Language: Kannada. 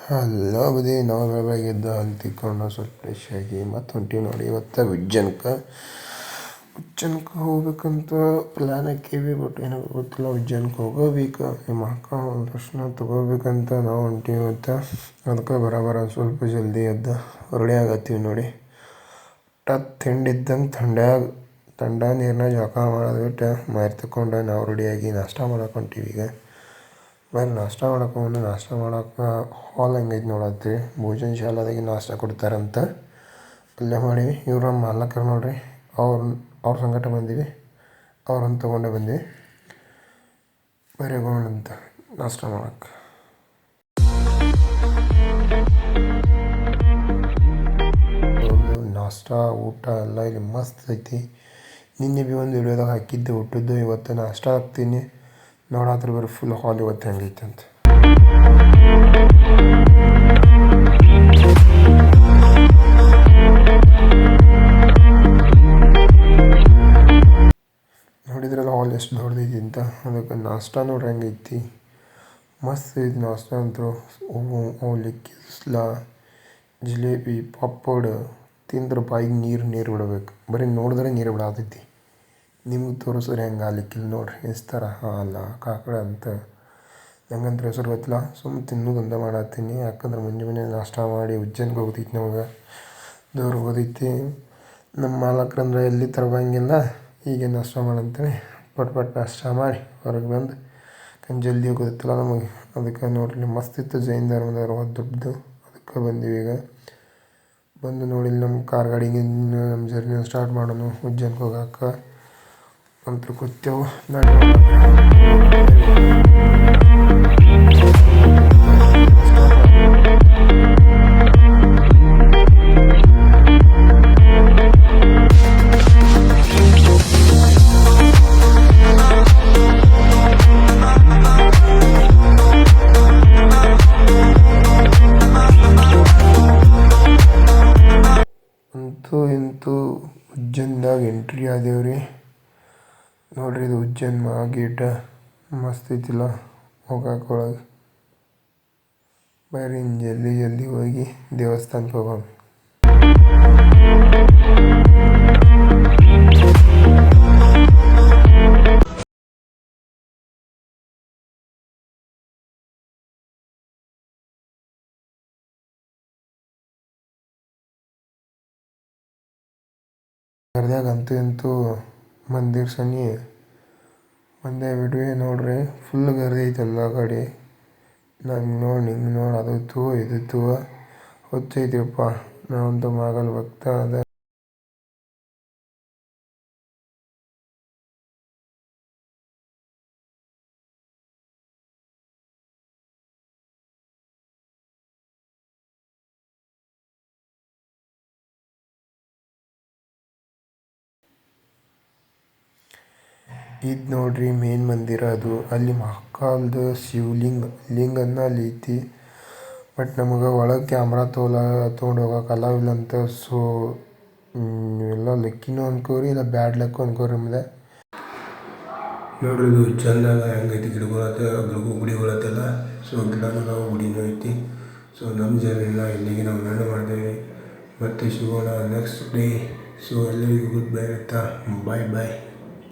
ಹಲೋ ಬದಿ ನಾವು ಬೆಳಗ್ಗೆದ್ದು ಅಂತಿಕೊಂಡು ಸ್ವಲ್ಪ ಫ್ರೆಶ್ ಆಗಿ ಮತ್ತು ಹೊಂಟೀವಿ ನೋಡಿ ಇವತ್ತು ಉಜ್ಜನಕ್ಕೆ ಹೋಗ್ಬೇಕಂತ ಪ್ಲ್ಯಾನ್ ಹಾಕೀವಿ. ಬಟ್ ಏನೋ ಗೊತ್ತಿಲ್ಲ, ಉಜ್ಜನಕ್ಕೆ ಹೋಗೋಬೇಕು. ನಿಮ್ಮ ಅಕ್ಕ ಒಂದು ಪ್ರಶ್ನೆ ತೊಗೋಬೇಕಂತ ನಾವು ಹೊಂಟೀವಿ ಇವತ್ತು. ಅದಕ್ಕೆ ಬರೋಬರ ಸ್ವಲ್ಪ ಜಲ್ದಿ ಎದ್ದು ರೆಡಿ ಆಗತ್ತೀವಿ ನೋಡಿ. ತಿಂಡಿ ಇದ್ದಂಗೆ ಥಂಡ ನೀರನ್ನ ಜಳಕ ಮಾಡೋದು ಬಿಟ್ಟು ಮೈರ್ ತಗೊಂಡು ನಾವು ರೆಡಿಯಾಗಿ ನಾಷ್ಟ ಮಾಡಕ್ಕೆ ಹೊಂಟೀವಿ. ಈಗ ಬರೀ ನಾಷ್ಟ ಮಾಡೋಕೆ ಹಾಲ್ ಹೆಂಗೈತೆ ನೋಡತ್ತೀವಿ. ಭೋಜನ ಶಾಲಾದಾಗೆ ನಾಷ್ಟ ಕೊಡ್ತಾರಂತ ಅಲ್ಲೇ ಮಾಡೀವಿ. ಇವ್ರು ನಮ್ಮ ಮಾಲಕರು ನೋಡ್ರಿ, ಅವ್ರ ಸಂಗಟ ಬಂದೀವಿ. ಅವ್ರನ್ನ ತೊಗೊಂಡೇ ಬಂದ್ವಿ ಬರೀ ಅಂತ ನಾಷ್ಟ ಮಾಡೋಕ್ಕೆ. ನಾಷ್ಟ ಊಟ ಎಲ್ಲ ಇಲ್ಲಿ ಮಸ್ತ್ ಐತಿ. ನಿನ್ನೆ ಭೀ ಒಂದು ವಿಡಿಯೋದಾಗ ಹಾಕಿದ್ದೆ ಊಟದ್ದು. ಇವತ್ತು ನಾಷ್ಟ ಹಾಕ್ತೀನಿ ನೋಡಾದ್ರೆ ಬರೀ ಫುಲ್ ಹಾಲ್ ಇವತ್ತು ಹೆಂಗೈತೆ ಅಂತ. ನೋಡಿದ್ರಲ್ಲ ಹಾಲ್ ಎಷ್ಟು ದೊಡ್ಡದೈತಿ ಅಂತ. ಅದಕ್ಕೆ ನಾಷ್ಟ ನೋಡ್ರಿ ಹೆಂಗೈತಿ, ಮಸ್ತ್ ಐತಿ ನಾಷ್ಟ ಅಂತೂ. ಅವಲಕ್ಕಿ, ಜಿಲೇಬಿ, ಪಾಪಡ್ ತಿಂದ್ರೆ ಬಾಯಿಗೆ ನೀರು ಬಿಡಬೇಕು. ಬರೀ ನೋಡಿದ್ರೆ ನೀರು ಬಿಡಾತೈತಿ. ನಿಮ್ಗೆ ತೋರಿಸಿದ್ರೆ ಹೆಂಗೆ ಆಗ್ಲಿಕ್ಕಿಲ್ಲ ನೋಡ್ರಿ. ಇಸ್ತಾರ ಹಾಲ ಕಾಕಡ ಅಂತ ಹೆಂಗಂದ್ರೆ ಹೆಸರು ಗೊತ್ತಿಲ್ಲ, ಸುಮ್ಮನೆ ತಿನ್ನೋದಂತ ಮಾಡತ್ತೀನಿ. ಯಾಕಂದ್ರೆ ಮುಂಜಾನೆ ನಾಷ್ಟ ಮಾಡಿ ಉಜ್ಜನ್ಗೆ ಹೋಗ್ತೈತಿ, ನಮಗೆ ದೂರ ಹೋಗೈತಿ. ನಮ್ಮ ಮಾಲಕ್ರಂದ್ರೆ ಎಲ್ಲಿ ತರಬಂಗಿಲ್ಲ. ಹೀಗೆ ನಾಷ್ಟ ಮಾಡಂತೇಳಿ ಪಟ್ ನಾಷ್ಟ ಮಾಡಿ ಹೊರಗೆ ಬಂದು ಜಲ್ದಿ ಹೋಗೋದಿತ್ತಲ್ಲ ನಮಗೆ. ಅದಕ್ಕೆ ನೋಡ್ರಿ ಮಸ್ತ್ ಇತ್ತು. ಜೈನ ಧರ್ಮದವ್ರು ದೊಡ್ಡದು. ಅದಕ್ಕೆ ಬಂದೀವಿ. ಈಗ ಬಂದು ನೋಡಿ ನಮ್ಮ ಕಾರ್ ಗಾಡಿಗೆ ನಮ್ಮ ಜರ್ನಿ ಸ್ಟಾರ್ಟ್ ಮಾಡೋಣ ಉಜ್ಜನ್ಗೆ ಹೋಗೋಕೆ ಅಂತ ಕೂತೇವು. ಇಂತೂ ಉಜ್ಜನ್ದಾಗ ಎಂಟ್ರಿ ಆದೇವ್ರಿ ನೋಡ್ರಿ. ಇದು ಉಜ್ಜನ್ ಗೇಟ ಮಸ್ತ್ ಐತಿಲ್ಲ ಹೋಗಕ್ಕೆ ಒಳಗೆ. ಬರೀ ಜಲ್ದಿ ಹೋಗಿ ದೇವಸ್ಥಾನಕ್ಕೆ ಹೋಗೋಣ. ಗರ್ದ್ಯಾಗ ಅಂತೂ ಮಂದಿರ ಸನಿ ಒಂದೇ ಬಿಡ್ವಿ ನೋಡ್ರಿ. ಫುಲ್ ಗರ್ದಿ ಐತೆ ಎಲ್ಲ ಕಡೆ. ನಂಗೆ ನೋಡಿ ಹಿಂಗೆ ನೋಡಿ ಅದು ಇದು ಹೊಚ್ಚೈತಿಪ್ಪ. ನಾವಂತೂ ಮಗಲ್ ಭಕ್ತ ಅದ. ಇದು ನೋಡ್ರಿ ಮೇನ್ ಮಂದಿರ. ಅದು ಅಲ್ಲಿ ಮಹಾಕಾಲ್ದು ಲಿಂಗನ ಅಲ್ಲಿ ಐತಿ. ಬಟ್ ನಮಗೆ ಒಳಗೆ ಕ್ಯಾಮ್ರಾ ತೊಗೊಂಡು ಹೋಗೋಕೆ ಅಲಾವಿಲ್ಲ ಅಂತ. ಸೊ ಎಲ್ಲ ಲಕ್ಕಿನೂ ಅನ್ಕೋರಿ, ಇಲ್ಲ ಬ್ಯಾಡ್ ಲಕ್ಕು ಅನ್ಕೋರಿ ನಮ್ದೆ. ನೋಡ್ರಿ ಇದು ಚೆಂದಾಗ ಹೆಂಗೈತಿ. ಗುಡಿಗಳತ್ತಲ್ಲ. ಸೊ ಗಿಡನೂ ನಾವು ಗುಡಿನೂ ಐತಿ. ಸೊ ನಮ್ಮ ಜರ್ನಿನ ಇಲ್ಲಿಗೆ ನಾವು ಎಂಡ್ ಮಾಡ್ತೇವೆ. ಮತ್ತೆ ಸಿಗೋಣ ನೆಕ್ಸ್ಟ್ ಡೇ. ಸೊ ಎಲ್ಲರಿಗೂ ಗುಡ್ ಬೈ ಅಂತ ಬಾಯ್.